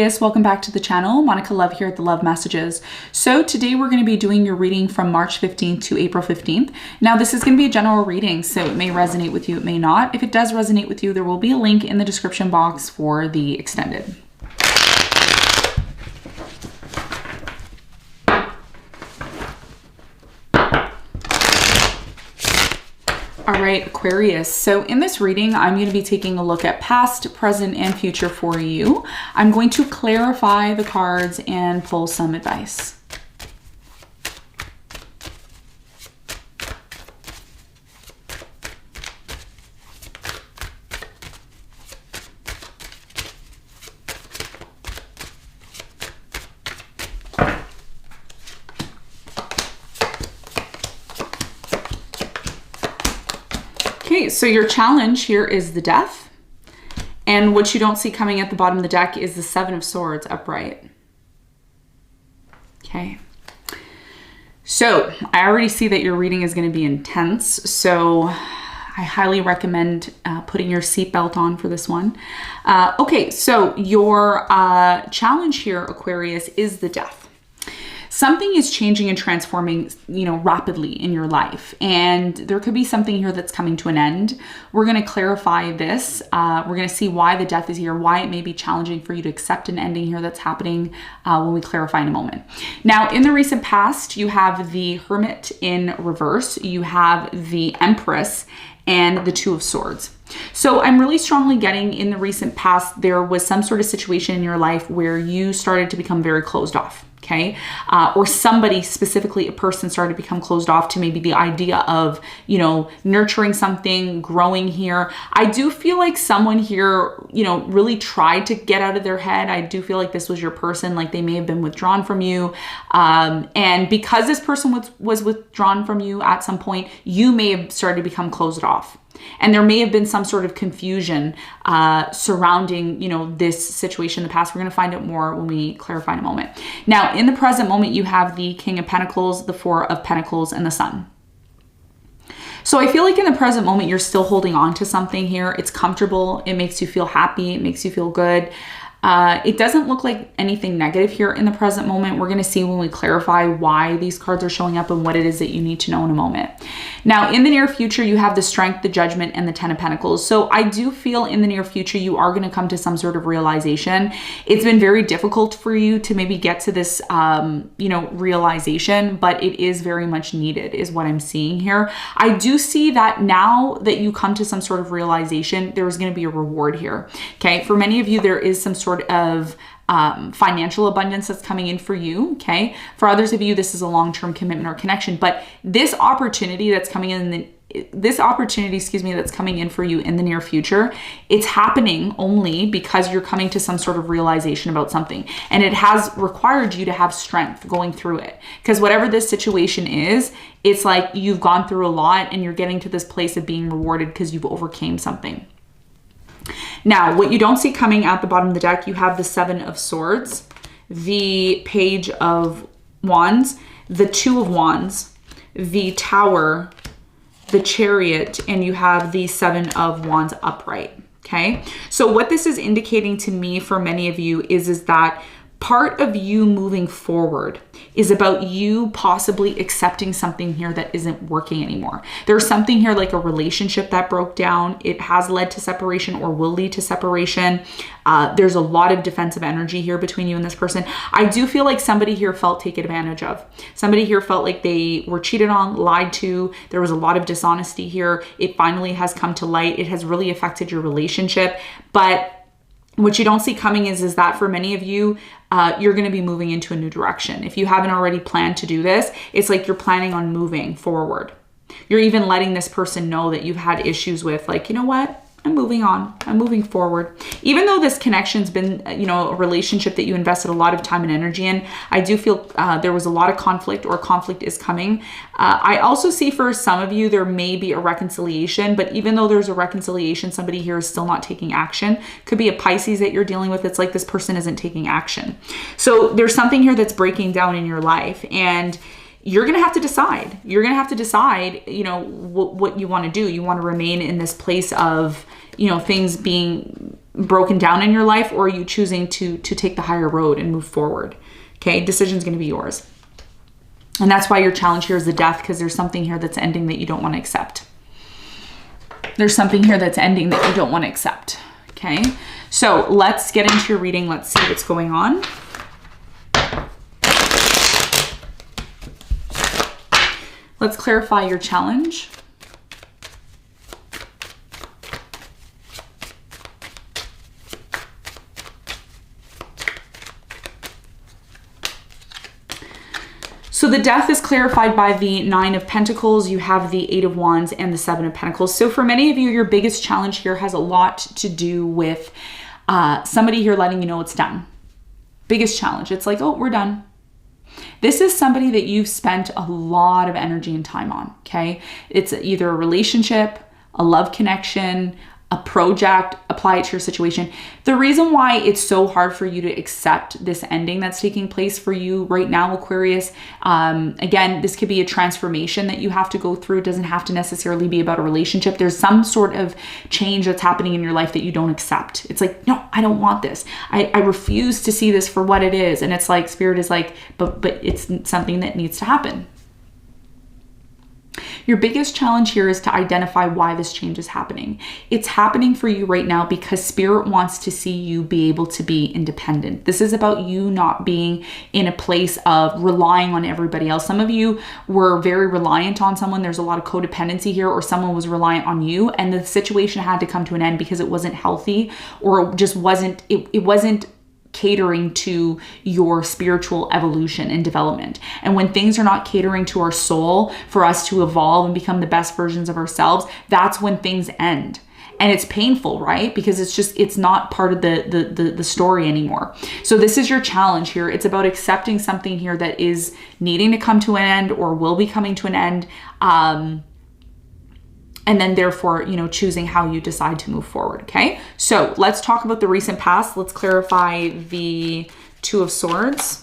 Yes, welcome back to the channel. Monica Love here at the Love Messages. So today we're going to be doing your reading from March 15th to April 15th. Now this is going to be a general reading, so it may resonate with you, it may not. If it does resonate with you, there will be a link in the description box for the extended. All right, Aquarius. So in this reading, I'm going to be taking a look at past, present, and future for you. I'm going to clarify the cards and pull some advice. Okay, so your challenge here is the Death. And what you don't see coming at the bottom of the deck is the Seven of Swords upright. Okay. So I already see that your reading is going to be intense. So I highly recommend putting your seatbelt on for this one. Okay, so your challenge here, Aquarius, is the Death. Something is changing and transforming, rapidly in your life. And there could be something here that's coming to an end. We're going to clarify this. We're going to see why the Death is here, why it may be challenging for you to accept an ending here that's happening when we clarify in a moment. Now, in the recent past, you have the Hermit in reverse. You have the Empress and the Two of Swords. So I'm really strongly getting in the recent past, there was some sort of situation in your life where you started to become very closed off. Okay. Or somebody, specifically a person, started to become closed off to maybe the idea of, nurturing something, growing here. I do feel like someone here, really tried to get out of their head. I do feel like this was your person, like they may have been withdrawn from you. And because this person was withdrawn from you at some point, you may have started to become closed off. And there may have been some sort of confusion surrounding, this situation in the past. We're going to find out more when we clarify in a moment. Now, in the present moment, you have the King of Pentacles, the Four of Pentacles, and the Sun. So I feel like in the present moment, you're still holding on to something here. It's comfortable. It makes you feel happy. It makes you feel good. It doesn't look like anything negative here in the present moment. We're going to see when we clarify why these cards are showing up and what it is that you need to know in a moment. Now, in the near future, you have the Strength, the Judgment, and the Ten of Pentacles. So I do feel in the near future, you are going to come to some sort of realization. It's been very difficult for you to maybe get to this, realization, but it is very much needed is what I'm seeing here. I do see that now that you come to some sort of realization, there is going to be a reward here. Okay. For many of you, there is some sort of financial abundance that's coming in for you. Okay. For others of you, this is a long-term commitment or connection, but this opportunity that's coming in that's coming in for you in the near future, it's happening only because you're coming to some sort of realization about something. And it has required you to have strength going through it. Because whatever this situation is, it's like you've gone through a lot and you're getting to this place of being rewarded because you've overcame something. Now, what you don't see coming at the bottom of the deck, you have the Seven of Swords, the Page of Wands, the Two of Wands, the Tower, the Chariot, and you have the Seven of Wands upright. Okay. So what this is indicating to me for many of you is that part of you moving forward is about you possibly accepting something here that isn't working anymore. There's something here like a relationship that broke down. It has led to separation or will lead to separation. There's a lot of defensive energy here between you and this person. I do feel like somebody here felt taken advantage of. Somebody here felt like they were cheated on, lied to. There was a lot of dishonesty here. It finally has come to light. It has really affected your relationship. But what you don't see coming is that for many of you, you're going to be moving into a new direction. If you haven't already planned to do this, it's like you're planning on moving forward. You're even letting this person know that you've had issues with, like, you know what? I'm moving on. I'm moving forward. Even though this connection's been, a relationship that you invested a lot of time and energy in, I do feel there was a lot of conflict, or conflict is coming. I also see for some of you, there may be a reconciliation, but even though there's a reconciliation, somebody here is still not taking action. Could be a Pisces that you're dealing with. It's like this person isn't taking action. So there's something here that's breaking down in your life, and you're going to have to decide. You're going to have to decide, what you want to do. You want to remain in this place of, things being broken down in your life, or are you choosing to take the higher road and move forward? Okay, decision's going to be yours. And that's why your challenge here is the death, because there's something here that's ending that you don't want to accept. There's something here that's ending that you don't want to accept. Okay, so let's get into your reading. Let's see what's going on. Let's clarify your challenge. So the death is clarified by the 9 of Pentacles. You have the 8 of Wands and the 7 of Pentacles. So for many of you, your biggest challenge here has a lot to do with somebody here letting you know it's done. Biggest challenge. It's like, oh, we're done. This is somebody that you've spent a lot of energy and time on, okay? It's either a relationship, a love connection, a project, apply it to your situation. The reason why it's so hard for you to accept this ending that's taking place for you right now, Aquarius, again, this could be a transformation that you have to go through. It doesn't have to necessarily be about a relationship. There's some sort of change that's happening in your life that you don't accept. It's like, no, I don't want this. I refuse to see this for what it is. And it's like, Spirit is like, but it's something that needs to happen. Your biggest challenge here is to identify why this change is happening. It's happening for you right now because Spirit wants to see you be able to be independent. This is about you not being in a place of relying on everybody else. Some of you were very reliant on someone. There's a lot of codependency here, or someone was reliant on you, and the situation had to come to an end because it wasn't healthy, or just wasn't, it wasn't catering to your spiritual evolution and development. And when things are not catering to our soul for us to evolve and become the best versions of ourselves, that's when things end. And it's painful, right? Because it's not part of the story anymore. So this is your challenge here. It's about accepting something here that is needing to come to an end or will be coming to an end. And then therefore, choosing how you decide to move forward, okay? So let's talk about the recent past. Let's clarify the 2 of Swords.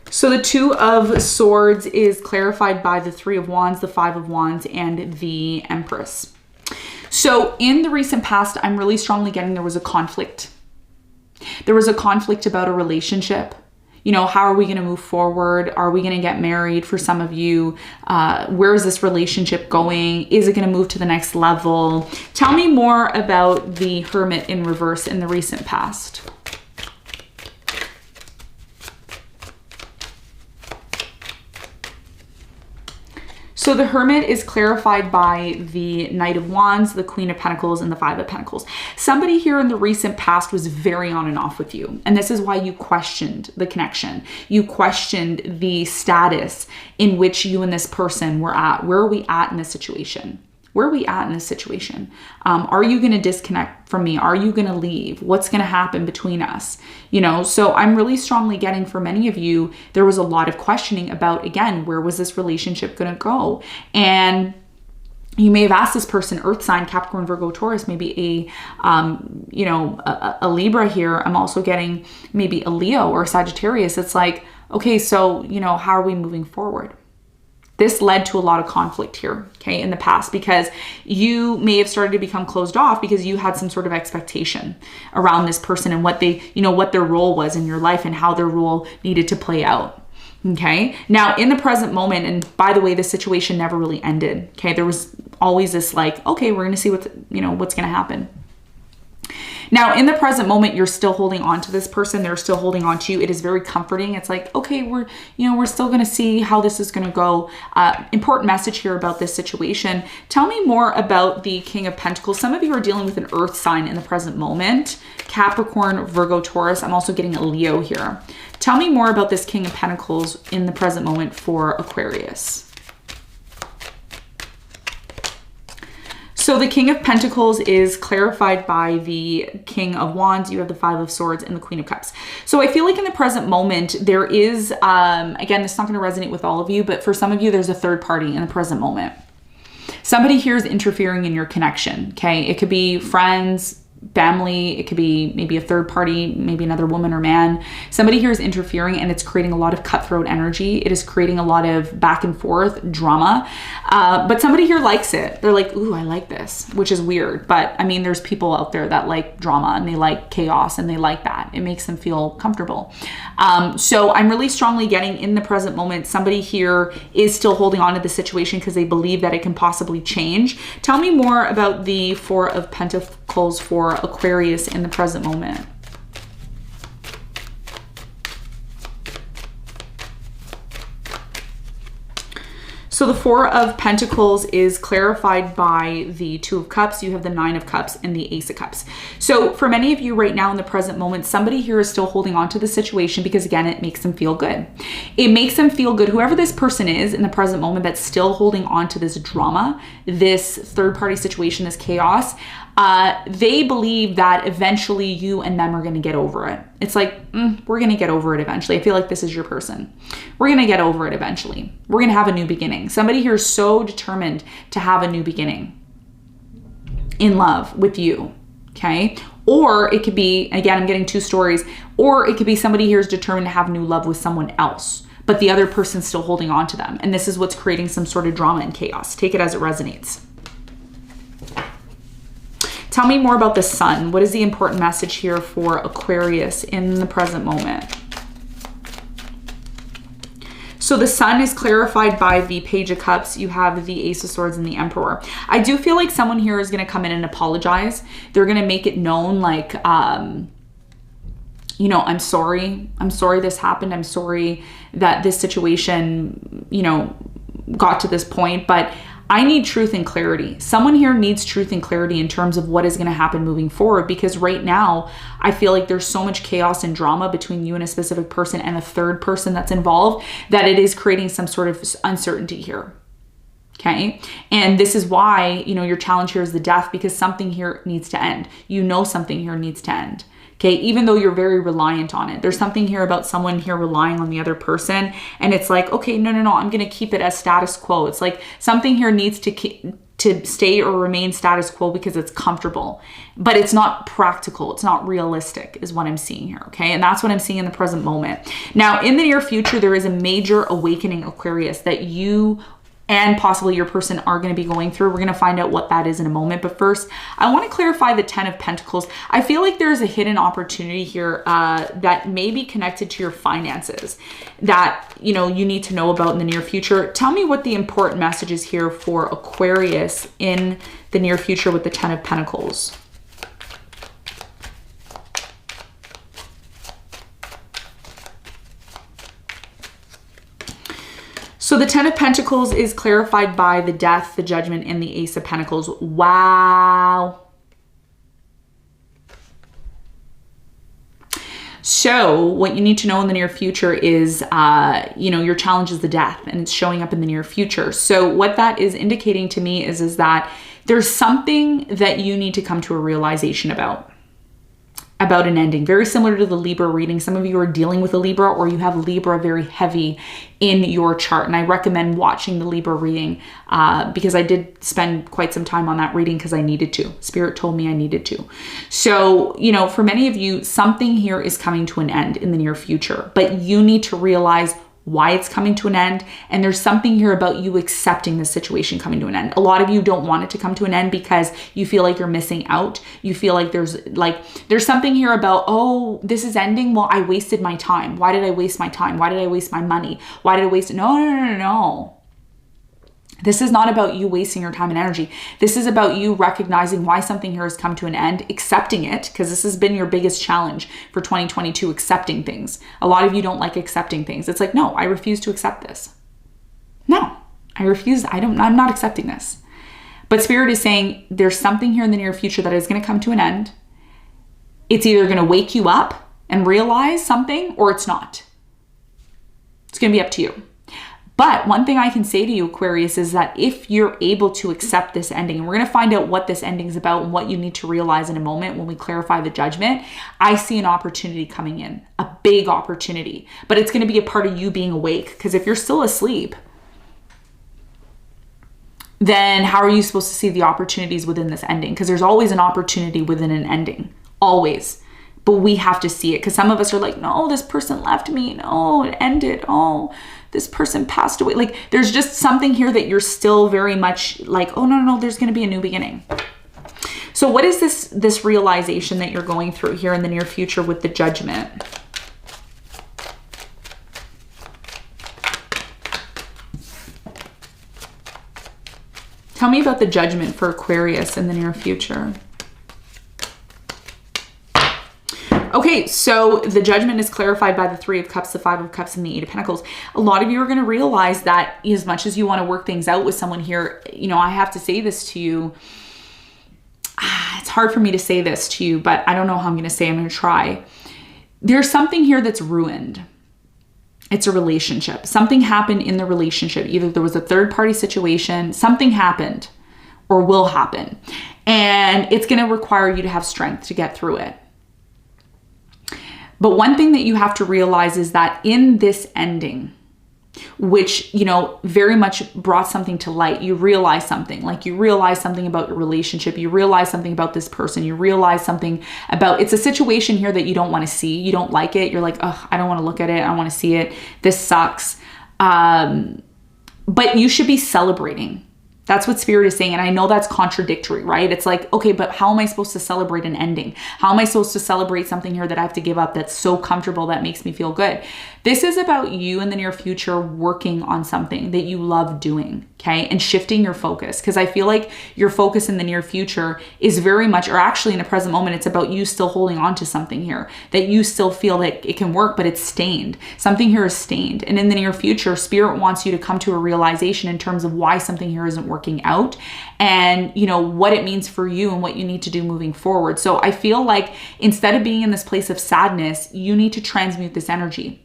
So the 2 of Swords is clarified by the 3 of Wands, the 5 of Wands, and the Empress. So in the recent past, I'm really strongly getting there was a conflict. There was a conflict about a relationship. How are we going to move forward? Are we going to get married for some of you? Where is this relationship going? Is it going to move to the next level? Tell me more about the Hermit in reverse in the recent past. So the Hermit is clarified by the Knight of Wands, the Queen of Pentacles, and the 5 of Pentacles. Somebody here in the recent past was very on and off with you. And this is why you questioned the connection. You questioned the status in which you and this person were at. Where are we at in this situation? Where are we at in this situation? Are you going to disconnect from me? Are you going to leave? What's going to happen between us? So I'm really strongly getting, for many of you, there was a lot of questioning about, again, where was this relationship going to go? And you may have asked this person, Earth sign, Capricorn, Virgo, Taurus, maybe a Libra here. I'm also getting maybe a Leo or a Sagittarius. It's like, okay, so, how are we moving forward? This led to a lot of conflict here, okay, in the past, because you may have started to become closed off because you had some sort of expectation around this person and what they, what their role was in your life and how their role needed to play out. Okay. Now in the present moment, and by the way, the situation never really ended. Okay. There was always this like, okay, we're going to see what's going to happen. Now, in the present moment, you're still holding on to this person. They're still holding on to you. It is very comforting. It's like, okay, we're still going to see how this is going to go. Important message here about this situation. Tell me more about the King of Pentacles. Some of you are dealing with an Earth sign in the present moment. Capricorn, Virgo, Taurus. I'm also getting a Leo here. Tell me more about this King of Pentacles in the present moment for Aquarius. So the King of Pentacles is clarified by the King of Wands. You have the 5 of Swords and the Queen of Cups. So I feel like in the present moment, there is, again, this is not going to resonate with all of you, but for some of you, there's a third party in the present moment. Somebody here is interfering in your connection, okay? It could be friends, family, it could be maybe a third party, maybe another woman or man. Somebody here is interfering, and it's creating a lot of cutthroat energy. It is creating a lot of back and forth drama. But somebody here likes it. They're like, ooh, I like this, which is weird. But I mean, there's people out there that like drama and they like chaos and they like that. It makes them feel comfortable. So I'm really strongly getting in the present moment, somebody here is still holding on to the situation because they believe that it can possibly change. Tell me more about the Four of Pentacles for Aquarius in the present moment. So the Four of Pentacles is clarified by the Two of Cups. You have the Nine of Cups and the Ace of Cups. So for many of you right now in the present moment, somebody here is still holding on to the situation because, again, it makes them feel good. It makes them feel good. Whoever this person is in the present moment that's still holding on to this drama, this third-party situation, this chaos, they believe that eventually you and them are going to get over it. It's like, we're going to get over it eventually. I feel like this is your person. We're going to get over it eventually. We're going to have a new beginning. Somebody here is so determined to have a new beginning in love with you, okay? Or it could be, again, I'm getting two stories, or it could be somebody here is determined to have new love with someone else, but the other person's still holding on to them. And this is what's creating some sort of drama and chaos. Take it as it resonates. Tell me more about the sun. What is the important message here for Aquarius in the present moment? So the sun is clarified by the Page of Cups. You have the Ace of Swords and the Emperor. I do feel like someone here is going to come in and apologize. They're going to make it known like, you know, I'm sorry. I'm sorry this happened. I'm sorry that this situation, you know, got to this point, but I need truth and clarity. Someone here needs truth and clarity in terms of what is going to happen moving forward, because right now I feel like there's so much chaos and drama between you and a specific person and a third person that's involved that it is creating some sort of uncertainty here. Okay. And this is why, you know, your challenge here is the Death, because something here needs to end. You know, something here needs to end. Okay, even though you're very reliant on it. There's something here about someone here relying on the other person. And it's like, okay, no, I'm going to keep it as status quo. It's like something here needs to stay or remain status quo because it's comfortable. But it's not practical. It's not realistic is what I'm seeing here, okay? And that's what I'm seeing in the present moment. Now, in the near future, there is a major awakening, Aquarius, that you and possibly your person are going to be going through. We're going to find out what that is in a moment. But first, I want to clarify the Ten of Pentacles. I feel like there's a hidden opportunity here that may be connected to your finances that, you know, you need to know about in the near future. Tell me what the important message is here for Aquarius in the near future with the Ten of Pentacles. So the Ten of Pentacles is clarified by the Death, the Judgment, and the Ace of Pentacles. Wow. So what you need to know in the near future is, you know, your challenge is the Death, and it's showing up in the near future. So what that is indicating to me is that there's something that you need to come to a realization about an ending, very similar to the Libra reading. Some of you are dealing with a Libra, or you have Libra very heavy in your chart. And I recommend watching the Libra reading because I did spend quite some time on that reading because I needed to. Spirit told me I needed to. So, you know, for many of you, something here is coming to an end in the near future, but you need to realize why it's coming to an end. And there's something here about you accepting the situation coming to an end. A lot of you don't want it to come to an end because you feel like you're missing out. You feel like there's something here about, oh, this is ending. Well, I wasted my time. Why did I waste my time? Why did I waste my money? Why did I waste it? No. This is not about you wasting your time and energy. This is about you recognizing why something here has come to an end, accepting it, because this has been your biggest challenge for 2022, accepting things. A lot of you don't like accepting things. It's like, no, I refuse to accept this. No, I refuse. I'm not accepting this. But Spirit is saying there's something here in the near future that is going to come to an end. It's either going to wake you up and realize something, or it's not. It's going to be up to you. But one thing I can say to you, Aquarius, is that if you're able to accept this ending, and we're going to find out what this ending is about and what you need to realize in a moment when we clarify the Judgment, I see an opportunity coming in, a big opportunity. But it's going to be a part of you being awake, because if you're still asleep, then how are you supposed to see the opportunities within this ending? Because there's always an opportunity within an ending, always. But we have to see it, because some of us are like, no, this person left me. No, it ended. Oh, this person passed away. Like, there's just something here that you're still very much like, oh, no, there's going to be a new beginning. So what is this realization that you're going through here in the near future with the Judgment? Tell me about the Judgment for Aquarius in the near future. Okay, so the Judgment is clarified by the Three of Cups, the Five of Cups, and the Eight of Pentacles. A lot of you are going to realize that as much as you want to work things out with someone here, you know, I have to say this to you. It's hard for me to say this to you, but I don't know how I'm going to say it. I'm going to try. There's something here that's ruined. It's a relationship. Something happened in the relationship. Either there was a third-party situation, something happened or will happen. And it's going to require you to have strength to get through it. But one thing that you have to realize is that in this ending, which, you know, very much brought something to light, you realize something. Like, you realize something about your relationship. You realize something about this person. You realize something about, it's a situation here that you don't want to see. You don't like it. You're like, oh, I don't want to look at it. I don't want to see it. This sucks. But you should be celebrating. That's what Spirit is saying. And I know that's contradictory, right? It's like, okay, but how am I supposed to celebrate an ending? How am I supposed to celebrate something here that I have to give up that's so comfortable that makes me feel good? This is about you in the near future working on something that you love doing, okay? And shifting your focus. Because I feel like your focus in the near future is very much, or actually in the present moment, it's about you still holding on to something here that you still feel that it can work, but it's stained. Something here is stained. And in the near future, Spirit wants you to come to a realization in terms of why something here isn't working out, and, you know, what it means for you and what you need to do moving forward. So I feel like instead of being in this place of sadness, you need to transmute this energy.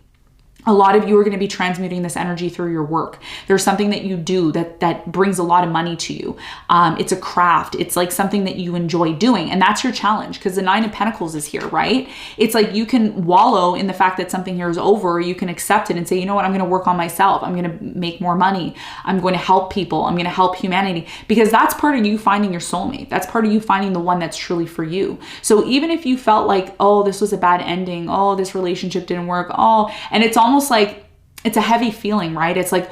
A lot of you are going to be transmuting this energy through your work. There's something that you do that brings a lot of money to you. It's a craft. It's like something that you enjoy doing. And that's your challenge, because the Nine of Pentacles is here, right? It's like you can wallow in the fact that something here is over, or you can accept it and say, you know what, I'm going to work on myself. I'm going to make more money. I'm going to help people. I'm going to help humanity, because that's part of you finding your soulmate. That's part of you finding the one that's truly for you. So even if you felt like, oh, this was a bad ending. Oh, this relationship didn't work. Oh, and it's almost like it's a heavy feeling, right? It's like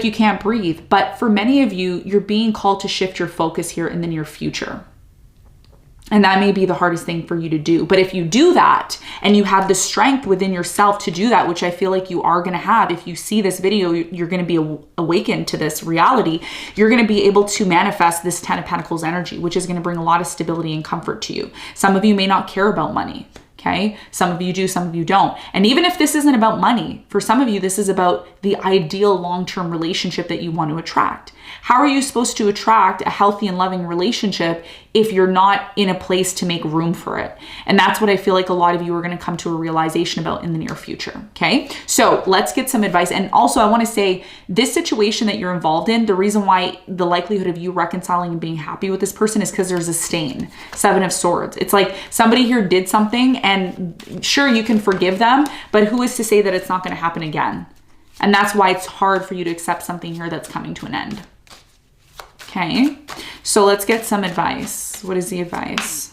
you can't breathe. But for many of you, you're being called to shift your focus here in the near future. And that may be the hardest thing for you to do. But if you do that and you have the strength within yourself to do that, which I feel like you are going to have, if you see this video, you're going to be awakened to this reality. You're going to be able to manifest this Ten of Pentacles energy, which is going to bring a lot of stability and comfort to you. Some of you may not care about money. Okay. Some of you do, some of you don't. And even if this isn't about money, for some of you, this is about the ideal long-term relationship that you want to attract. How are you supposed to attract a healthy and loving relationship if you're not in a place to make room for it? And that's what I feel like a lot of you are going to come to a realization about in the near future. Okay. So let's get some advice. And also I want to say, this situation that you're involved in, the reason why the likelihood of you reconciling and being happy with this person is because there's a stain. Seven of Swords. It's like somebody here did something, and sure, you can forgive them, but who is to say that it's not going to happen again? And that's why it's hard for you to accept something here that's coming to an end. Okay, so let's get some advice. What is the advice?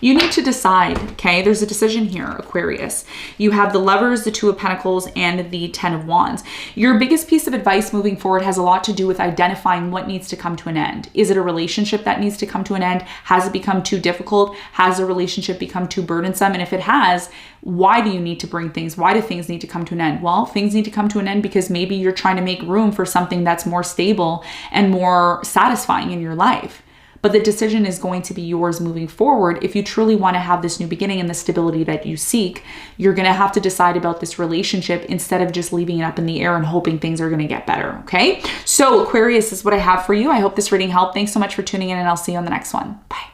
You need to decide, okay? There's a decision here, Aquarius. You have the Lovers, the Two of Pentacles, and the Ten of Wands. Your biggest piece of advice moving forward has a lot to do with identifying what needs to come to an end. Is it a relationship that needs to come to an end? Has it become too difficult? Has the relationship become too burdensome? And if it has, why do you need to bring things? Why do things need to come to an end? Well, things need to come to an end because maybe you're trying to make room for something that's more stable and more satisfying in your life. But the decision is going to be yours moving forward. If you truly want to have this new beginning and the stability that you seek, you're going to have to decide about this relationship instead of just leaving it up in the air and hoping things are going to get better. Okay. So Aquarius, is what I have for you. I hope this reading helped. Thanks so much for tuning in, and I'll see you on the next one. Bye.